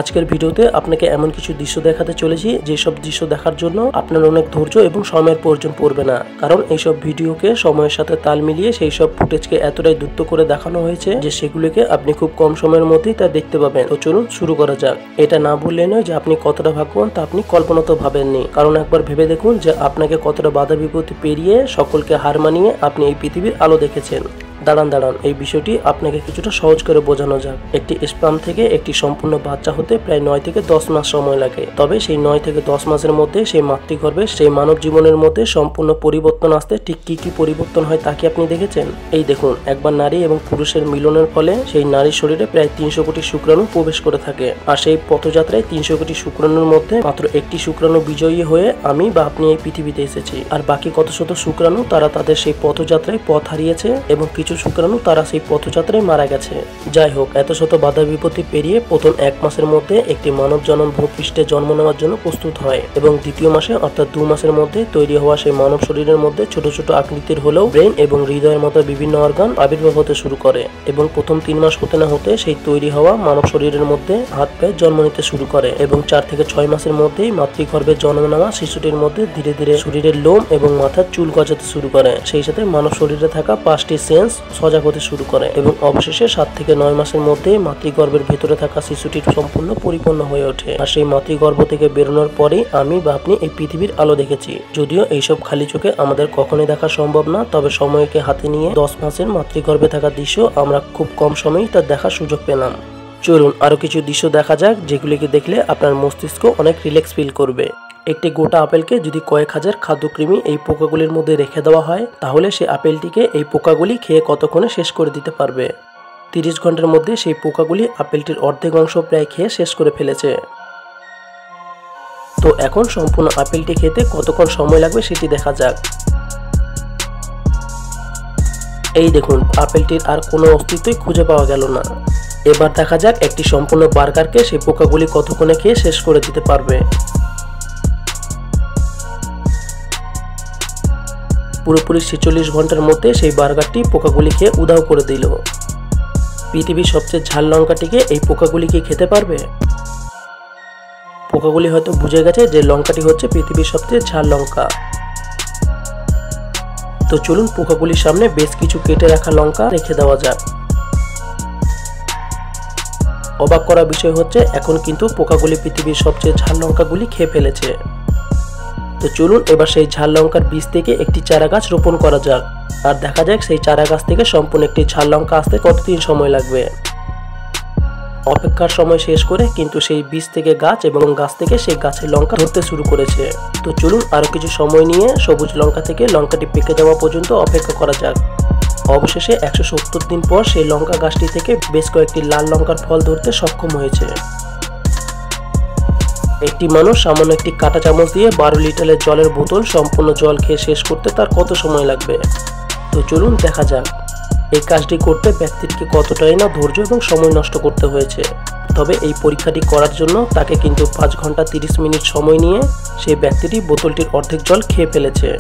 আজকের ভিডিওতে আপনাকে এমন কিছু দৃশ্য দেখাতে চলেছি যেসব দৃশ্য দেখার জন্য আপনার অনেক ধৈর্য এবং সময়ের প্রয়োজন পড়বে না, কারণ এইসব ভিডিওকে সময়ের সাথে তাল মিলিয়ে সেই সব ফুটেজকে এতটাই দ্রুত করে দেখানো হয়েছে যে সেগুলিকে আপনি খুব কম সময়ের মধ্যেই তা দেখতে পাবেন। তো চলুন শুরু করা যাক। এটা না বললে নয় যে আপনি কতটা ভাগ্যবান তা আপনি কল্পনাতেও ভাবেননি, কারণ একবার ভেবে দেখুন যে আপনাকে কতটা বাধা বিপত্তি পেরিয়ে সকলকে হার মানিয়ে আপনি এই পৃথিবীর আলো দেখেছেন। দাঁড়ান, এই বিষয়টি আপনাকে কিছুটা সহজ করে বোঝানো যাক। একটি স্পার্ম থেকে একটি সম্পূর্ণ বাচ্চা হতে প্রায় 9 থেকে 10 মাস সময় লাগে। তবে সেই 9 থেকে 10 মাসের মধ্যে সেই মাতৃগর্ভে সেই মানব জীবনের মধ্যে সম্পূর্ণ পরিবর্তন আসতে ঠিক কি পরিবর্তন হয় তা কি আপনি দেখেছেন? এই দেখুন, একবার নারী এবং পুরুষের মিলনের ফলে সেই নারীর শরীরে প্রায় 300 কোটি শুক্রাণু প্রবেশ করে থাকে। আর সেই পথযাত্রায় 300 কোটি শুক্রাণুর মধ্যে মাত্র একটি শুক্রাণু বিজয়ী হয়ে আমি বা আপনি এই পৃথিবীতে এসেছি। আর বাকি কত শত শুক্রাণু তারা তাদের সেই পথযাত্রায় পথ হারিয়েছে এবং কিছু শুক্রাণু তারা সেই পথযাত্রায় মারা গেছে। যাই হোক, এত শত বাধা বিপত্তি পেরিয়ে প্রথম 1 মাসের মধ্যে একটি মানব জনম ভূপৃষ্ঠে জন্ম নেওয়ার জন্য প্রস্তুত হয় এবং দ্বিতীয় মাসে অর্থাৎ 2 মাসের মধ্যে তৈরি হওয়া সেই মানব শরীরের মধ্যে ছোট ছোট আকৃতির হলেও ব্রেন এবং হৃদয়ের মতো বিভিন্ন অর্গান আবির্ভাব হতে শুরু করে এবং প্রথম 3 মাস হতে না হতে সেই তৈরি হওয়া মানব শরীরের মধ্যে হাত পায়ে জন্ম নিতে শুরু করে এবং 4 থেকে 6 মাসের মধ্যেই মাতৃগর্ভে জন্ম নেওয়া শিশুটির মধ্যে ধীরে ধীরে শরীরের লোম এবং মাথার চুল গজাতে শুরু করে। সেই সাথে মানব শরীরে থাকা 5টি সেন্স সজাগ হতে শুরু করে এবং অবশেষে 7 থেকে 9 মাসের মধ্যে মাতৃগর্ভের ভেতরে থাকা শিশুটির সম্পূর্ণ পরিপূর্ণ হয়ে ওঠে। আর সেই মাতৃগর্ভ থেকে বেরোনোর পরেই আমি বা আপনি এই পৃথিবীর আলো দেখেছি। যদিও এইসব খালি চোখে আমাদের কখনোই দেখা সম্ভব না, তবে সময়কে হাতে নিয়ে 10 মাসের মাতৃগর্ভে থাকা দৃশ্য আমরা খুব কম সময়েই তা দেখার সুযোগ পেলাম। চলুন আরো কিছু দৃশ্য দেখা যাক যেগুলিকে দেখলে আপনার মস্তিষ্ক অনেক রিল্যাক্স ফিল করবে। একটি গোটা আপেলকে যদি কয়েক হাজার খাদ্যকৃমি এই পোকাগুলির মধ্যে রেখে দেওয়া হয়, তাহলে সেই আপেলটিকে এই পোকাগুলি খেয়ে কতক্ষণে শেষ করে দিতে পারবে। 30 ঘন্টার মধ্যে সেই পোকাগুলি আপেলটির অর্ধেক অংশ প্রায় খেয়ে শেষ করে ফেলেছে। তো এখন সম্পূর্ণ আপেলটি খেতে কতক্ষণ সময় লাগবে সেটি দেখা যাক। এই দেখুন, আপেলটির আর কোনো অস্তিত্বই খুঁজে পাওয়া গেল না। এবার দেখা যাক একটি সম্পূর্ণ বার্গারকে সেই পোকাগুলি কতক্ষণে খেয়ে শেষ করে দিতে পারবে। পুরোপুরি 46 ঘন্টার মধ্যে সেই বার্গারটি পোকাগুলি খেয়ে উধাও করে দিল। পৃথিবীর সবচেয়ে ঝাল লঙ্কাটিকে এই পোকাগুলি কি খেতে পারবে? পোকাগুলি হয়তো বুঝে গেছে যে লঙ্কাটি হচ্ছে পৃথিবীর সবচেয়ে ঝাল লঙ্কা। তো চলুন পোকাগুলির সামনে বেশ কিছু কেটে রাখা লঙ্কা রেখে দেওয়া যাক। অবাক করা বিষয় হচ্ছে এখন কিন্তু পোকাগুলি পৃথিবীর সবচেয়ে ঝাল লঙ্কাগুলি খেয়ে ফেলেছে। তো চলুন এবার সেই ঝাল লঙ্কার বীজ থেকে একটি চারা গাছ রোপণ করা যাক আর দেখা যাক সেই চারা গাছ থেকে সম্পূর্ণ একটি ঝাল লঙ্কা আসতে কতদিন সময় লাগবে। অপেক্ষার সময় শেষ করে কিন্তু সেই বীজ থেকে গাছ এবং গাছ থেকে সেই গাছের লঙ্কা ধরতে শুরু করেছে। তো চলুন আরো কিছু সময় নিয়ে সবুজ লঙ্কা থেকে লঙ্কাটি পেকে যাওয়া পর্যন্ত অপেক্ষা করা যাক। অবশেষে 170 দিন পর সেই লঙ্কা গাছটি থেকে বেশ কয়েকটি লাল লঙ্কার ফল ধরতে সক্ষম হয়েছে। একটি মানুষ সামান্য একটি কাঁটা চামচ দিয়ে 12 লিটারের জলের বোতল সম্পূর্ণ জল খেয়ে শেষ করতে তার কত সময় লাগবে। তো চলুন দেখা যাক এই কাজটি করতে ব্যক্তিটিকে কতটাই না ধৈর্য এবং সময় নষ্ট করতে হয়েছে। তবে এই পরীক্ষাটি করার জন্য তাকে কিন্তু 5 ঘন্টা 30 মিনিট সময় নিয়ে সেই ব্যক্তিটি বোতলটির অর্ধেক জল খেয়ে ফেলেছে।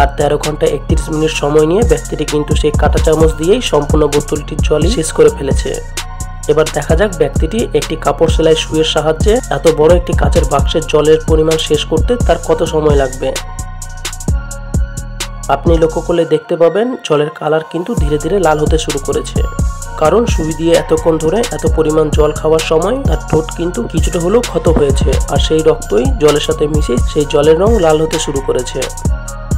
আর 13 ঘন্টা 31 মিনিট সময় নিয়ে ব্যক্তিটি কিন্তু সেই কাঁটা চামচ দিয়েই সম্পূর্ণ বোতলটির জল শেষ করে ফেলেছে। এবার দেখা যাক ব্যক্তিটি একটি কাপড় সেলাই সুইয়ের সাহায্যে এত বড় একটি কাচের বাক্সের জলের পরিমাণ শেষ করতে তার কত সময় লাগবে। আপনি লক্ষ্য করলে দেখতে পাবেন জলের কালার কিন্তু ধীরে ধীরে লাল হতে শুরু করেছে, কারণ সুই দিয়ে এতক্ষণ ধরে এত পরিমাণ জল খাওয়ার সময় তার ঠোঁট কিন্তু কিছুটা হলেও ক্ষত হয়েছে আর সেই রক্তই জলের সাথে মিশে সেই জলের রং লাল হতে শুরু করেছে।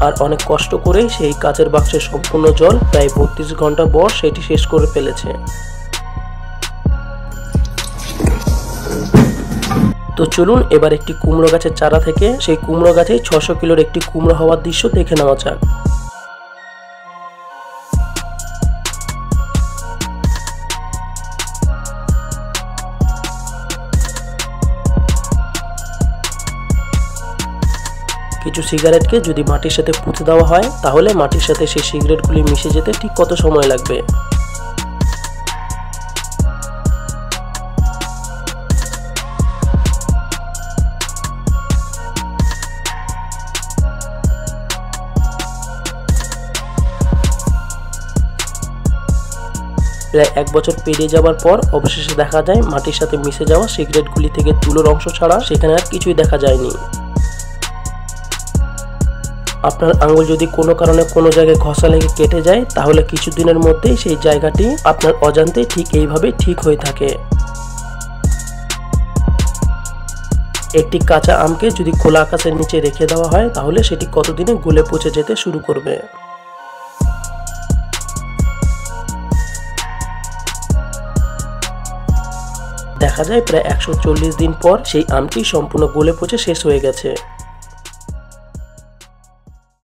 আর অনেক কষ্ট করেই সেই কাচের বাক্সের সম্পূর্ণ জল প্রায় 32 ঘন্টা পর সেটি শেষ করে ফেলেছে। তো চলুন এবার একটি কুমড়ো গাছের চারা থেকে সেই কুমড়ো গাছে 600 কিলোর একটি কুমড়ো হওয়ার দৃশ্য দেখে নেওয়া যাক। কিছু সিগারেটকে যদি মাটির সাথে পুঁতে দেওয়া হয় তাহলে মাটির সাথে সেই সিগারেটগুলি মিশে যেতে ঠিক কত সময় লাগবে। প্রায় 1 বছর পেরিয়ে যাওয়ার পর অবশেষে দেখা যায় মাটির সাথে মিশে যাওয়া সিগারেটগুলি থেকে তুলোর অংশ ছাড়া সেখানে আর কিছুই দেখা যায়নি। আপনার আঙ্গুল যদি কোনো কারণে কোনো জায়গায় ঘষা লেগে কেটে যায় তাহলে কিছুদিনের মধ্যেই সেই জায়গাটি আপনার অজান্তেই ঠিক এইভাবে ঠিক হয়ে থাকে। একটি কাঁচা আমকে যদি খোলা আকাশের নিচে রেখে দেওয়া হয় তাহলে সেটি কতদিনে গলে পচে যেতে শুরু করবে। দেখা যায় প্রায় 140 দিন পর সেই আমটি সম্পূর্ণ গলে পচে শেষ হয়ে গেছে।